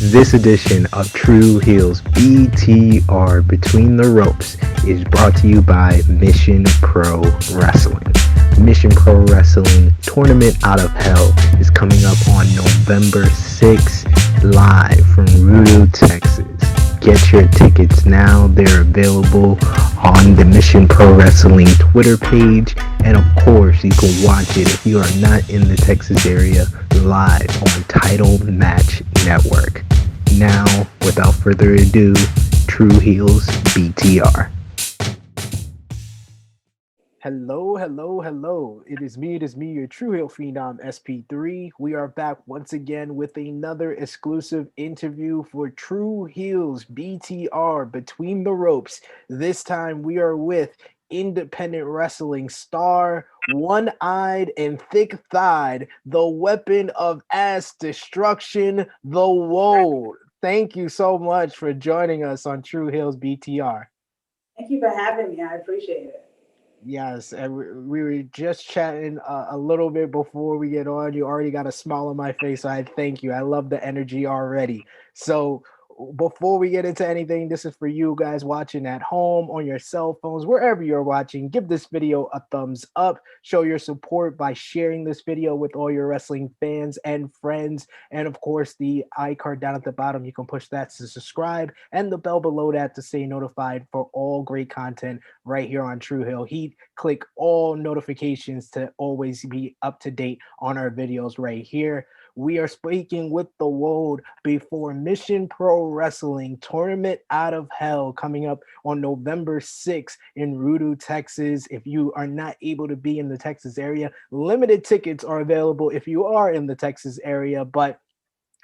This edition of Tru Heels BTR Between the Ropes is brought to you by Mission Pro Wrestling. Mission Pro Wrestling Tournament Out of Hell is coming up on November 6th live from Rudo, Texas. Get your tickets now. They're available on the Mission Pro Wrestling Twitter page. And of course, you can watch it if you are not in the Texas area live on Title Match Network. Now, without further ado, Tru Heels BTR. Hello, hello, hello. It is me, your Tru Heel Phenom SP3. We are back once again with another exclusive interview for Tru Heels BTR Between the Ropes. This time we are with independent wrestling star, one-eyed and thick-thighed, the weapon of ass destruction, the W.O.A.D. Thank you so much for joining us on Tru Heels BTR. Thank you for having me. I appreciate it. Yes, and we were just chatting a little bit before we get on. You already got a smile on my face, so I thank you. I love the energy already. So before we get into anything, this is for you guys watching at home, on your cell phones, wherever you're watching. Give this video a thumbs up. Show your support by sharing this video with all your wrestling fans and friends. And of course, the iCard down at the bottom, you can push that to subscribe and the bell below that to stay notified for all great content right here on Tru Heel Heat. Click all notifications to always be up to date on our videos right here. We are speaking with the W.O.A.D before Mission Pro Wrestling Tournament Out of Hell coming up on November 6th in Rudo, Texas. If you are not able to be in the Texas area, limited tickets are available if you are in the Texas area, but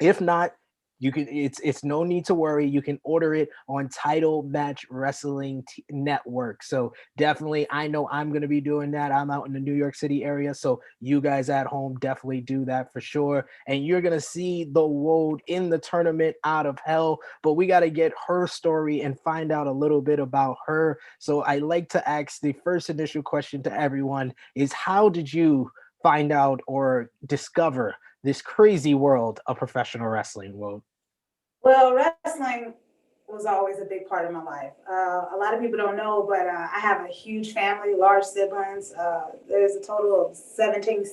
if not, you can. It's no need to worry. You can order it on Title Match Wrestling Network. So definitely, I know I'm gonna be doing that. I'm out in the New York City area, so you guys at home definitely do that for sure. And you're gonna see the W.O.A.D in the tournament Out of Hell. But we got to get her story and find out a little bit about her. So I like to ask the first initial question to everyone: is how did you find out or discover this crazy world of professional wrestling? Well, Well, wrestling was always a big part of my life. A lot of people don't know, but I have a huge family, large siblings. There's a total of 17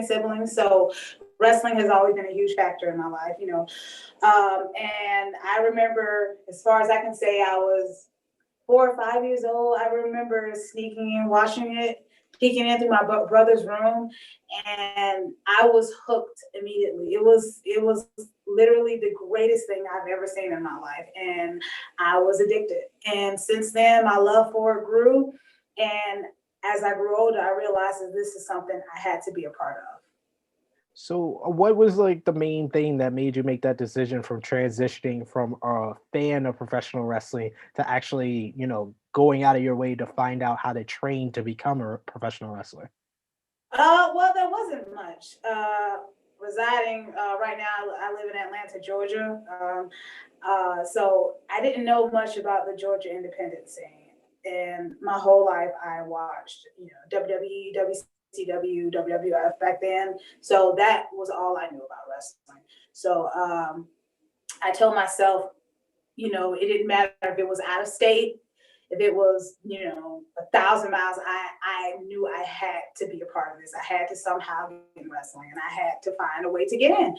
siblings. So wrestling has always been a huge factor in my life, and I remember, as far as I can say, I was 4 or 5 years old. I remember sneaking in, watching it, peeking in through my brother's room, and I was hooked immediately. It was literally the greatest thing I've ever seen in my life, and I was addicted. And since then, my love for it grew. And as I grew older, I realized that this is something I had to be a part of. so what was like the main thing that made you make that decision from transitioning from a fan of professional wrestling to actually, going out of your way to find out how to train to become a professional wrestler? Well, there wasn't much. Residing right now, I live in Atlanta, Georgia. So I didn't know much about the Georgia independent scene. And my whole life, I watched, WWE, WCW, WWF back then. So that was all I knew about wrestling. So I told myself, it didn't matter if it was out of state, if it was, 1,000 miles. I knew I had to be a part of this. I had to somehow get in wrestling, and I had to find a way to get in.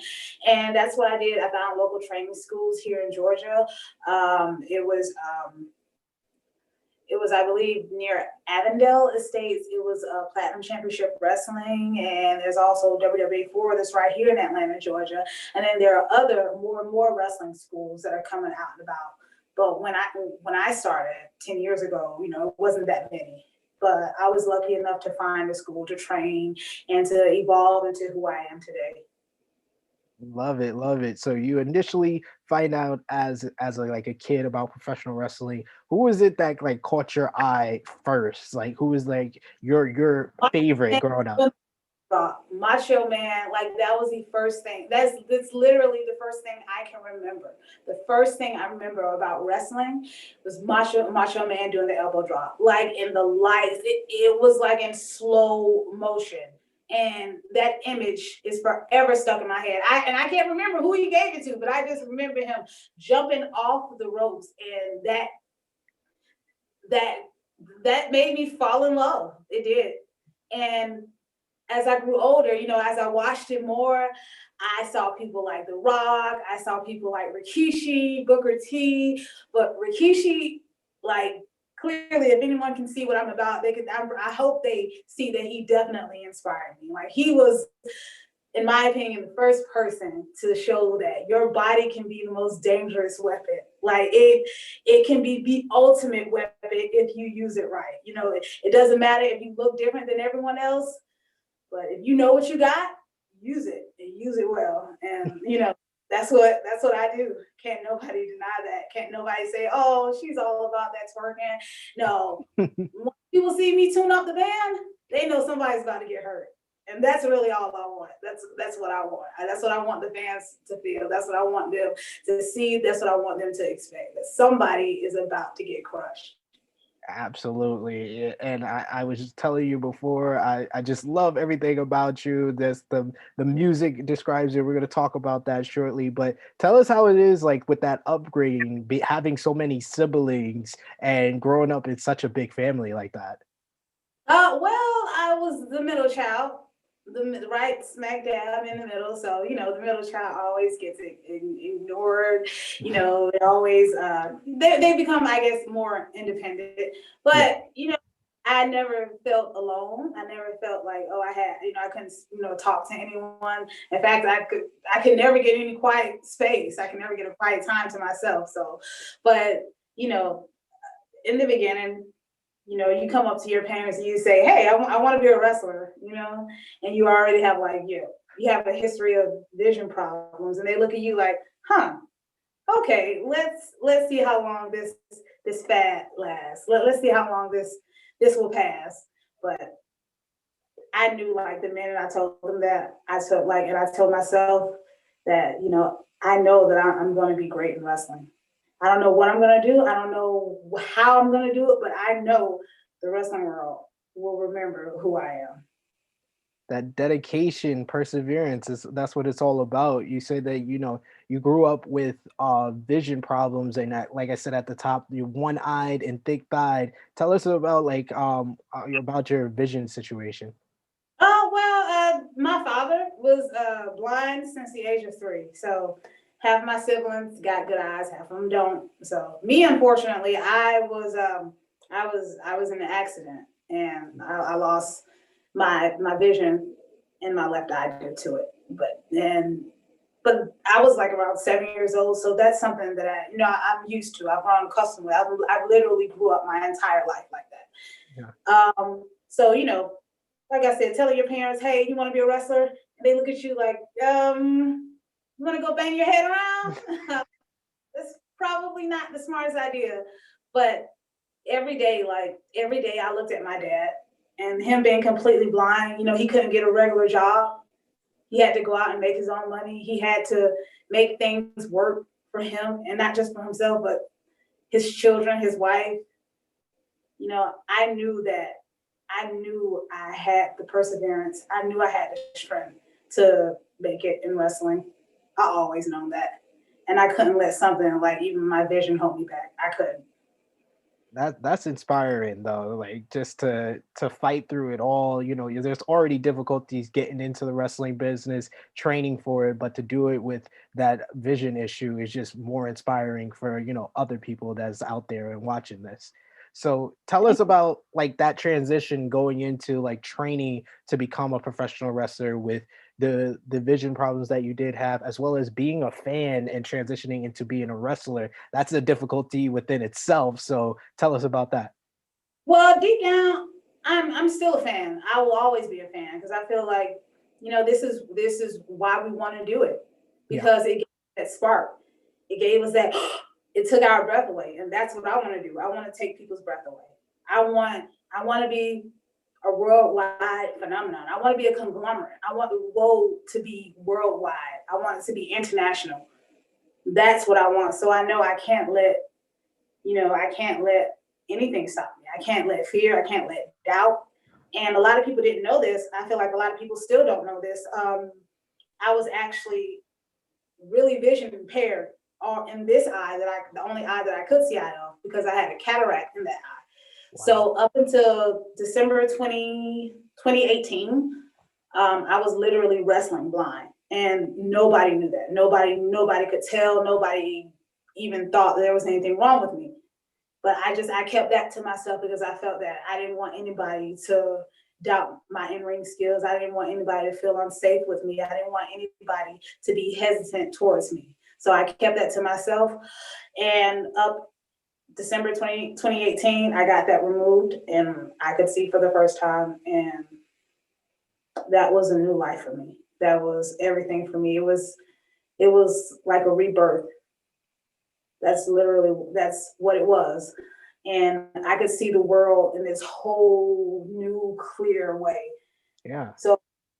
And that's what I did. I found local training schools here in Georgia. It was, I believe, near Avondale Estates. It was Platinum Championship Wrestling, and there's also WWA4 that's right here in Atlanta, Georgia. And then there are other more and more wrestling schools that are coming out and about. But when I started 10 years ago, it wasn't that many. But I was lucky enough to find a school to train and to evolve into who I am today. Love it, love it. So you initially find out like a kid about professional wrestling. Who was it that like caught your eye first? Like who was like your favorite growing up? Macho Man, like that was the first thing. That's literally the first thing I can remember. The first thing I remember about wrestling was Macho Man doing the elbow drop, like in the lights. It was like in slow motion. And that image is forever stuck in my head. I can't remember who he gave it to, but I just remember him jumping off the ropes, and that made me fall in love. It did. And as I grew older, as I watched it more, I saw people like The Rock. I saw people like Rikishi, Booker T. But Rikishi, like, clearly, if anyone can see what I'm about, they could. I hope they see that he definitely inspired me. Like, he was, in my opinion, the first person to show that your body can be the most dangerous weapon. Like, it can be the ultimate weapon if you use it right. It doesn't matter if you look different than everyone else, but if you know what you got, use it and use it well. And that's what I do. Can't nobody deny that. Can't nobody say, "Oh, she's all about that twerking." No, when people see me tune up the band, they know somebody's about to get hurt. And that's really all I want. That's what I want. That's what I want the fans to feel. That's what I want them to see. That's what I want them to expect. That somebody is about to get crushed. Absolutely. And I was just telling you before, I just love everything about you. This the music describes it. We're gonna talk about that shortly. But tell us how it is like with that upgrading, having so many siblings and growing up in such a big family like that. Well, I was the middle child, the right smack dab in the middle. So the middle child always gets ignored. They always they become, I guess, more independent. Yeah. But I never felt alone. I never felt like, oh, I couldn't talk to anyone. In fact, I could never get any quiet space. I can never get a quiet time to myself. So, but in the beginning, you come up to your parents and you say, "Hey, I want to be a wrestler," and you already have like you have a history of vision problems, and they look at you like, "Huh, okay, let's see how long this fad lasts. Let's see how long this will pass." But I knew, like, the minute I told them that, and I told myself that I know that I'm going to be great in wrestling. I don't know what I'm going to do. I don't know how I'm going to do it, but I know the wrestling world will remember who I am. That dedication, perseverance is that's what it's all about. You say that you grew up with vision problems, and that, like I said at the top, you're one-eyed and thick-thighed. Tell us about about your vision situation. Oh, well, my father was blind since the age of 3. So half my siblings got good eyes, half of them don't. So me, unfortunately, I was in an accident, and I lost my vision in my left eye due to it. But I was like around 7 years old, so that's something that I'm used to. I've grown accustomed with. I literally grew up my entire life like Yeah. that. So like I said, telling your parents, "Hey, you want to be a wrestler?" and they look at you like, "You want to go bang your head around?" That's probably not the smartest idea. But every day, I looked at my dad, and him being completely blind. He couldn't get a regular job. He had to go out and make his own money. He had to make things work for him, and not just for himself, but his children, his wife. I knew I had the perseverance. I knew I had the strength to make it in wrestling. I always known that. And I couldn't let something like even my vision hold me back. I couldn't. That's inspiring though, like just to fight through it all. There's already difficulties getting into the wrestling business, training for it, but to do it with that vision issue is just more inspiring for other people that's out there and watching this. So tell us about like that transition going into like training to become a professional wrestler with the vision problems that you did have, as well as being a fan and transitioning into being a wrestler. That's a difficulty within itself. So tell us about that. Well, deep down, I'm still a fan. I will always be a fan because I feel like, this is why we want to do it, Yeah. because it gave us that spark. It gave us that it took our breath away. And that's what I want to do. I want to take people's breath away. I want to be a worldwide phenomenon. I want to be a conglomerate. I want the W.O.A.D to be worldwide. I want it to be international. That's what I want. So I know I can't let anything stop me. I can't let fear, I can't let doubt, And a lot of people didn't know this. I feel like a lot of people still don't know this. I was actually really vision impaired in this eye the only eye that I could see out of, because I had a cataract in that eye. Wow. So up until December 2018, I was literally wrestling blind, and nobody knew that. Nobody could tell. Nobody even thought there was anything wrong with me. But I kept that to myself because I felt that I didn't want anybody to doubt my in-ring skills. I didn't want anybody to feel unsafe with me. I didn't want anybody to be hesitant towards me. So I kept that to myself. And up December 2018, I got that removed and I could see for the first time. And that was a new life for me. That was everything for me. It was like a rebirth. That's what it was. And I could see the world in this whole new, clear way. Yeah. So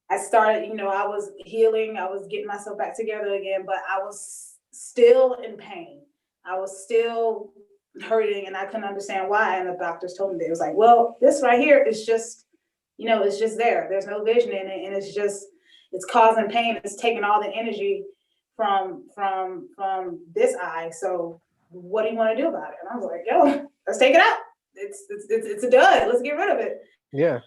I started, I was healing, I was getting myself back together again, but I was still in pain. I was still hurting, and I couldn't understand why. And the doctors told me, they was like, well, this right here is just, it's just there. There's no vision in it, and it's causing pain. It's taking all the energy from this eye. So what do you want to do about it? And I was like, yo, let's take it out. It's a dud. Let's get rid of it. Yeah.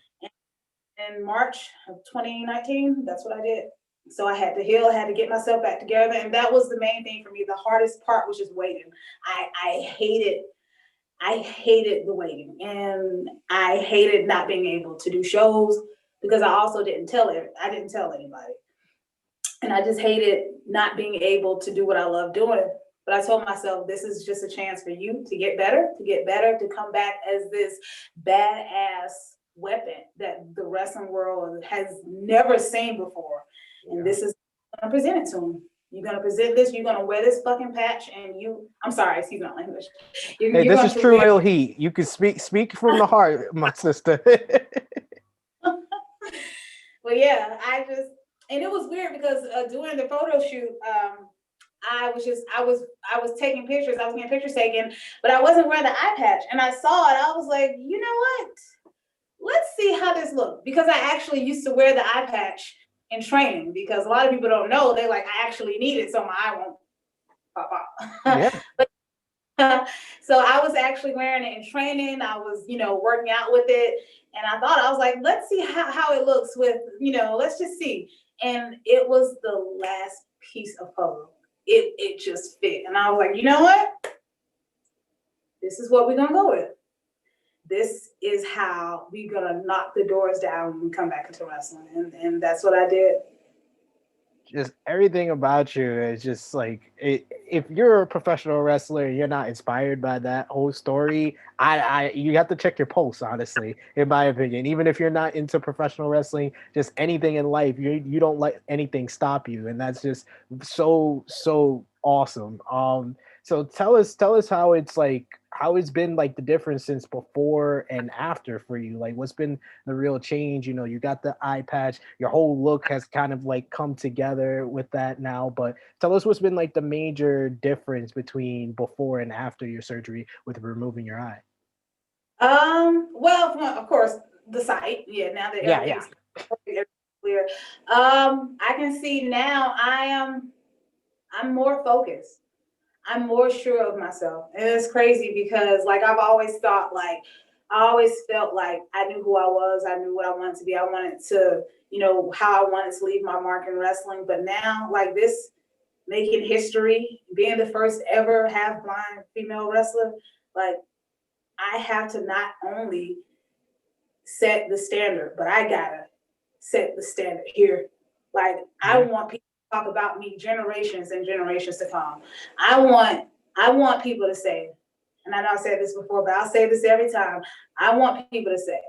In March of 2019, that's what I did. So I had to heal, I had to get myself back together. And that was the main thing for me. The hardest part was just waiting. I hated the waiting, and I hated not being able to do shows because I also didn't tell anybody. And I just hated not being able to do what I love doing. But I told myself, this is just a chance for you to get better, to come back as this badass weapon that the wrestling world has never seen before. Yeah. And this is going to present it to them. You're going to present this, you're going to wear this fucking patch, and I'm sorry, excuse my language. Hey, this is Tru Heels Heat. You can speak from the heart, my sister. Well, yeah, and it was weird because during the photo shoot, I was taking pictures. I was getting pictures taken, but I wasn't wearing the eye patch. And I saw it. I was like, you know what? Let's see how this looks. Because I actually used to wear the eye patch in training, because a lot of people don't know. They like, I actually need it so my eye won't pop out. Yeah. But, so I was actually wearing it in training. I was, working out with it. And I was like, let's see how it looks with, let's just see. And it was the last piece of puzzle. It just fit. And I was like, you know what? This is what we're going to go with. This is how we're going to knock the doors down when we come back into wrestling. And that's what I did. Just everything about you is just like, if you're a professional wrestler and you're not inspired by that whole story, you have to check your pulse, honestly, in my opinion. Even if you're not into professional wrestling, just anything in life, you don't let anything stop you, and that's just so awesome. So tell us how it's been like the difference since before and after for you. Like, what's been the real change? You got the eye patch, your whole look has kind of like come together with that now. But tell us what's been like the major difference between before and after your surgery with removing your eye. Well, of course, the sight. Yeah, now that everything's clear. I can see now I'm more focused. I'm more sure of myself. And it's crazy because I've always thought, I always felt like I knew who I was. I knew what I wanted to be. I wanted to, how I wanted to leave my mark in wrestling. But now, this, making history, being the first ever half blind female wrestler, I have to not only set the standard, but I gotta set the standard here. I want people to talk about me generations and generations to come. I want people to say, and I know I said this before, but I'll say this every time. I want people to say,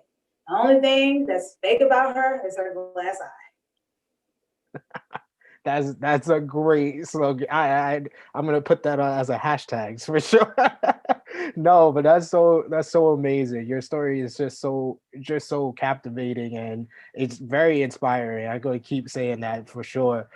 the only thing that's fake about her is her glass eye. That's a great slogan. I'm gonna put that as a hashtag for sure. No, but that's so amazing. Your story is just so captivating, and it's very inspiring. I'm gonna keep saying that for sure.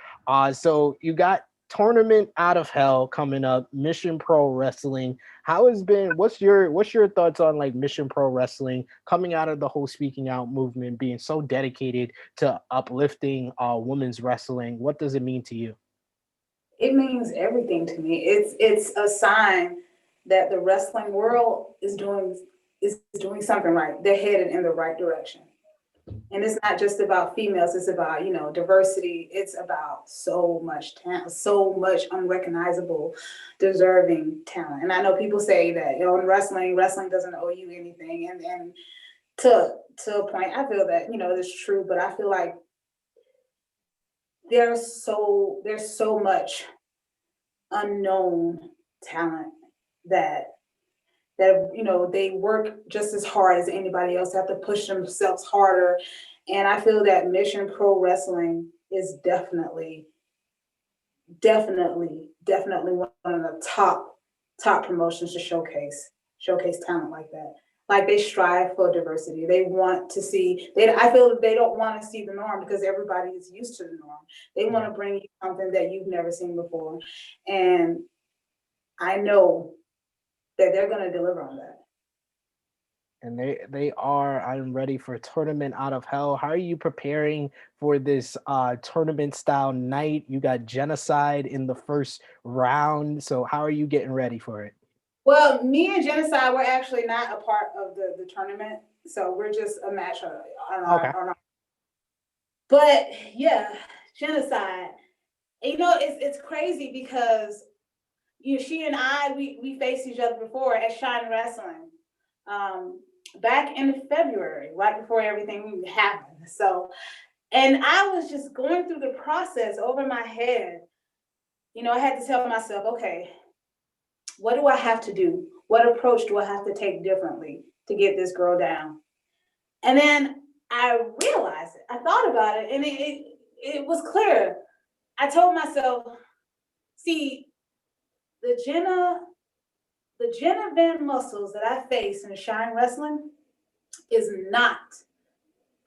So you got Tournament Out of Hell coming up, Mission Pro Wrestling. How has been what's your thoughts on like Mission Pro Wrestling coming out of the whole speaking out movement, being so dedicated to uplifting women's wrestling? What does it mean to you? It means everything to me. It's a sign that the wrestling world is doing something right. They're headed in the right direction. And it's not just about females, it's about, diversity. It's about so much talent, so much unrecognizable, deserving talent. And I know people say that, in wrestling doesn't owe you anything. And to a point, I feel that, it's true, but I feel like there's so much unknown talent that they work just as hard as anybody else, have to push themselves harder. And I feel that Mission Pro Wrestling is definitely one of the top promotions to showcase talent like that. Like, they strive for diversity. They want to see, I feel that they don't want to see the norm because everybody is used to the norm. They want to bring you something that you've never seen before. And I know that they're going to deliver on that. And they are. I'm ready for Tournament Out of Hell. How are you preparing for this tournament style night? You got Genocide in the first round, so how are you getting ready for it? Well, me and Genocide, we're actually not a part of the tournament, so we're just a match on Okay. our. But yeah, Genocide. And, it's crazy because she and I, we faced each other before at Shine Wrestling, back in February, right before everything happened. So, and I was just going through the process over my head. I had to tell myself, okay, what do I have to do? What approach do I have to take differently to get this girl down? And then I realized it. I thought about it, and it was clear. I told myself, see, the Jenna Van Muscles that I face in Shine Wrestling is not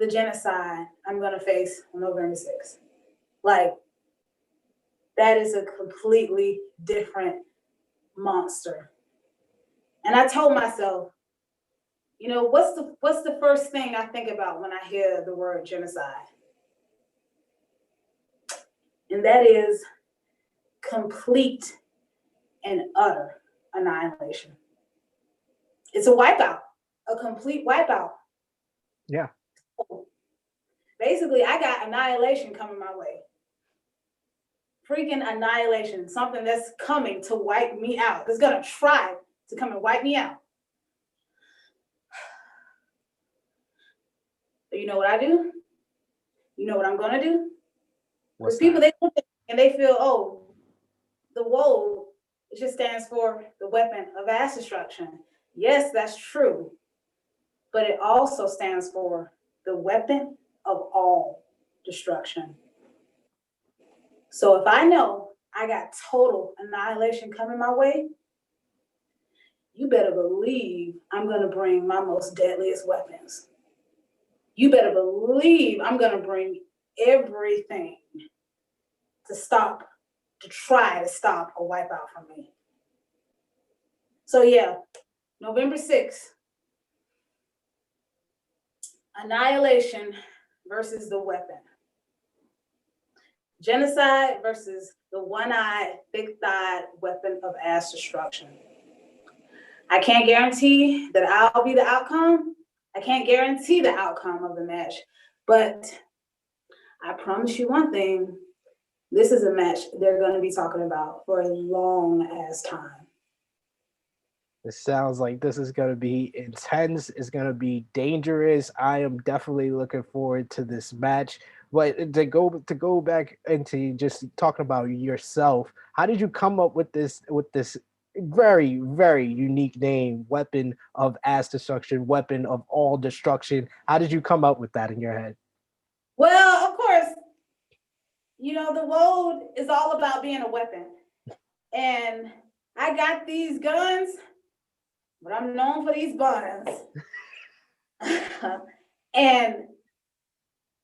the Genocide I'm gonna face on November 6th. Like, that is a completely different monster. And I told myself, what's the first thing I think about when I hear the word genocide? And that is complete and utter annihilation. It's a wipeout, a complete wipeout. Yeah. Basically, I got annihilation coming my way. Freaking annihilation, something that's coming to wipe me out. It's gonna try to come and wipe me out. But you know what I do? You know what I'm gonna do? Because What's people, that? they look at me and they feel, oh, the W.O.A.D, it just stands for the weapon of mass destruction. Yes, that's true. But it also stands for the weapon of all destruction. So if I know I got total annihilation coming my way, you better believe I'm going to bring my most deadliest weapons. You better believe I'm going to bring everything to try to stop a wipeout from me. So yeah, November 6th, annihilation versus the weapon. Genocide versus the one-eyed, thick-thighed weapon of mass destruction. I can't guarantee that I'll be the outcome. I can't guarantee the outcome of the match, but I promise you one thing, this is a match they're going to be talking about for a long ass time. It sounds like this is going to be intense. It's going to be dangerous. I am definitely looking forward to this match. But to go back into just talking about yourself, how did you come up with this very very unique name, Weapon of Ass Destruction, Weapon of All Destruction? How did you come up with that in your head? Well, of course, the W.O.A.D is all about being a weapon. And I got these guns, but I'm known for these buns. And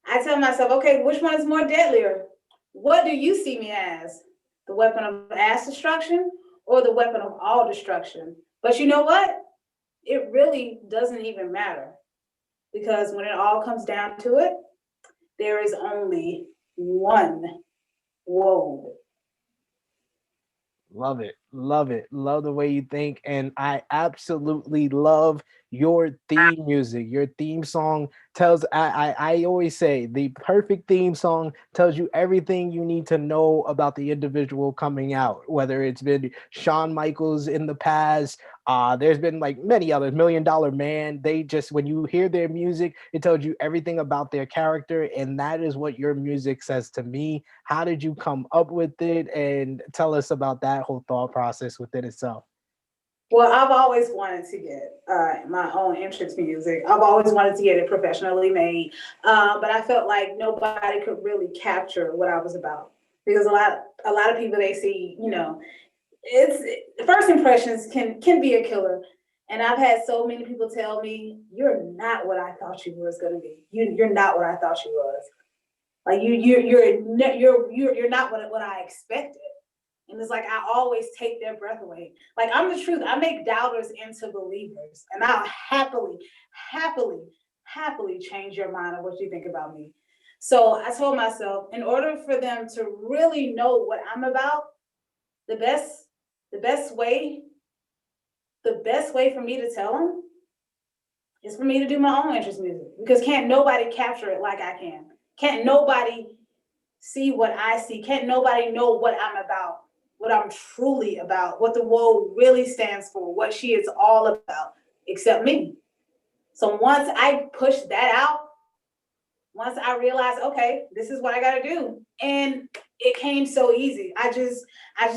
I tell myself, okay, which one is more deadlier? What do you see me as? the weapon of mass destruction or the weapon of all destruction. But you know what? It really doesn't even matter, because when it all comes down to it, there is only one WOAD. Love it. Love it. Love the way you think. And I absolutely love your theme music. Your theme song tells I always say the perfect theme song tells you everything you need to know about the individual coming out, whether it's been Shawn Michaels in the past. There's been like many others, Million Dollar Man. They just, when you hear their music, it tells you everything about their character. And that is what your music says to me. How did you come up with it? And tell us about that whole thought process within itself. Well, I've always wanted to get my own entrance music. I've always wanted to get it professionally made, but I felt like nobody could really capture what I was about, because a lot of people, they see, it's first impressions can be a killer. And I've had so many people tell me, "You're not what I thought you was going to be. You're not what I thought you was. Like you're not what I expected." And it's like I always take their breath away. Like, I'm the truth. I make doubters into believers. And I'll happily, happily change your mind of what you think about me. So I told myself, in order for them to really know what I'm about, the best, the best way, the best way for me to tell them is for me to do my own interest music. Because can't nobody capture it like I can. Can't nobody see what I see. Can't nobody know what I'm about, what I'm truly about, what the WOAD really stands for, what she is all about, except me. So once I pushed that out, once I realized, okay, this is what I got to do, and it came so easy. I just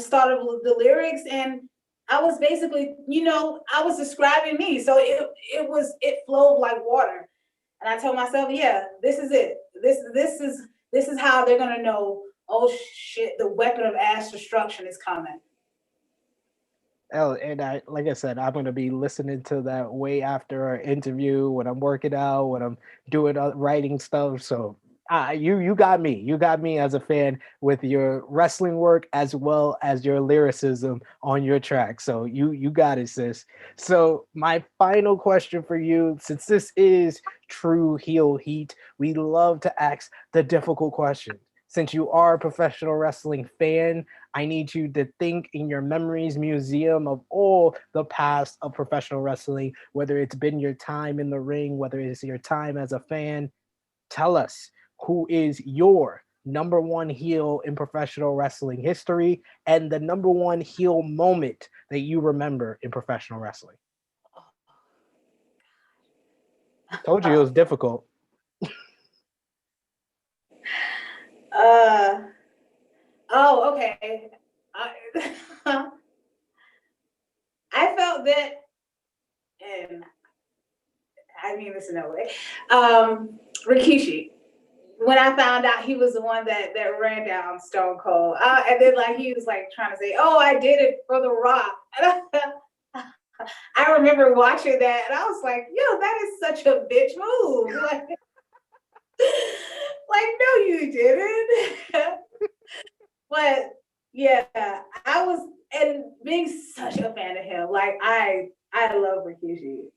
thought of the lyrics, and I was basically, I was describing me. So it flowed like water, and I told myself, yeah, this is it. This is how they're gonna know. Oh shit, the weapon of mass destruction is coming. Oh, and I, like I said, I'm gonna be listening to that way after our interview when I'm working out, when I'm doing writing stuff. So, you got me. You got me as a fan with your wrestling work as well as your lyricism on your track. So you got it, sis. So my final question for you, since this is True Heel Heat, we love to ask the difficult questions. Since you are a professional wrestling fan, I need you to think in your memories museum of all the past of professional wrestling, whether it's been your time in the ring, whether it's your time as a fan. Tell us, who is your number one heel in professional wrestling history and the number one heel moment that you remember in professional wrestling. Told you it was difficult. uh oh, okay. I, I felt that, and I mean this in no way. Rikishi, when I found out he was the one that ran down Stone Cold, and then like he was like trying to say, "Oh, I did it for The Rock." I remember watching that, and I was like, "Yo, that is such a bitch move!" Like, no, you didn't. But yeah, I was, and being such a fan of him, like I love Rikishi.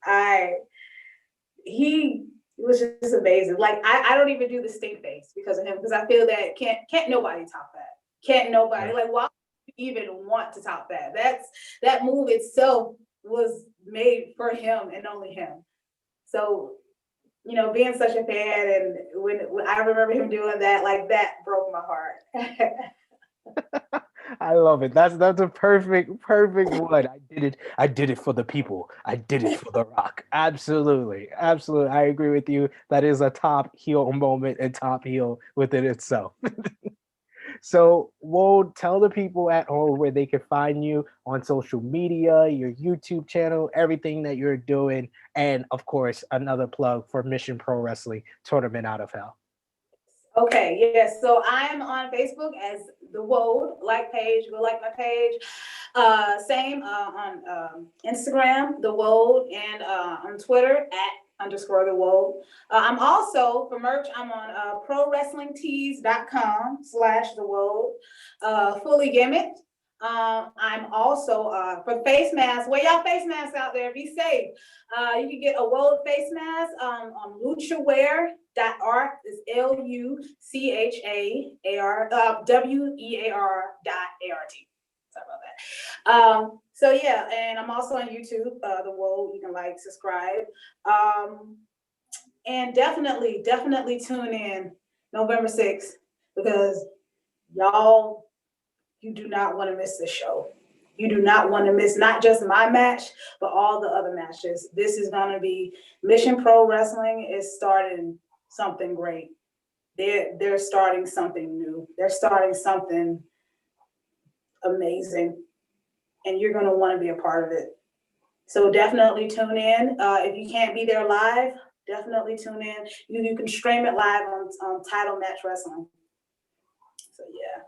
He was just amazing. Like I don't even do the stink face because of him, because I feel that can't nobody top that. Can't nobody, Yeah. like, why would you even want to top that? That move itself was made for him and only him. So, being such a fan, and when I remember him doing that, like, that broke my heart. I love it. That's a perfect one. I did it. I did it for the people. I did it for the Rock. Absolutely, absolutely. I agree with you. That is a top heel moment and top heel within itself. So, we'll tell the people at home where they can find you on social media, your YouTube channel, everything that you're doing, and of course, another plug for Mission Pro Wrestling Tournament Out of Hell. Okay, yes. So I'm on Facebook as the WOAD, like page. Go like my page. Same on Instagram, the WOAD, and on Twitter underscore the WOAD. I'm also for merch. I'm on prowrestlingtees.com/the WOAD. Fully gimmicked. I'm also for face masks. Wear y'all face masks out there. Be safe. You can get a WOAD face mask on luchawear.art. It's LUCHAAR WEAR.ART. Sorry about that. So yeah, and I'm also on YouTube, the WOAD. You can like, subscribe, and definitely tune in November 6th because y'all, you do not want to miss this show. You do not want to miss not just my match, but all the other matches. This is going to be Mission Pro Wrestling is starting something great. They're starting something new. They're starting something amazing, and you're going to want to be a part of it. So definitely tune in. If you can't be there live, definitely tune in. You can stream it live on Title Match Wrestling. So yeah.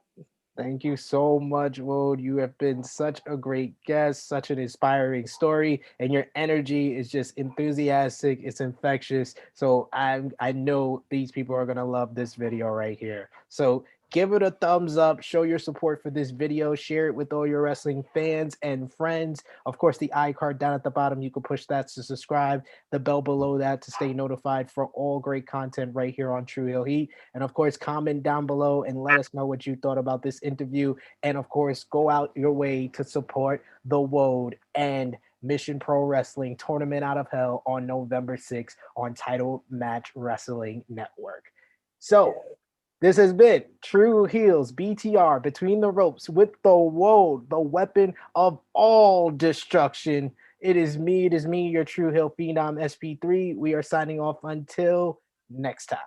Thank you so much, Woad. You have been such a great guest, such an inspiring story, and your energy is just enthusiastic. It's infectious. So I know these people are gonna love this video right here. So give it a thumbs up, show your support for this video, share it with all your wrestling fans and friends. Of course, the iCard down at the bottom, you can push that to subscribe, the bell below that to stay notified for all great content right here on Tru Heel Heat. And of course, comment down below and let us know what you thought about this interview. And of course, go out your way to support the WOAD and Mission Pro Wrestling Tournament Out of Hell on November 6th on Title Match Wrestling Network. So this has been Tru Heels BTR, Between the Ropes with the WOAD, the weapon of all destruction. It is me, your Tru Heel Phenom SP3. We are signing off until next time.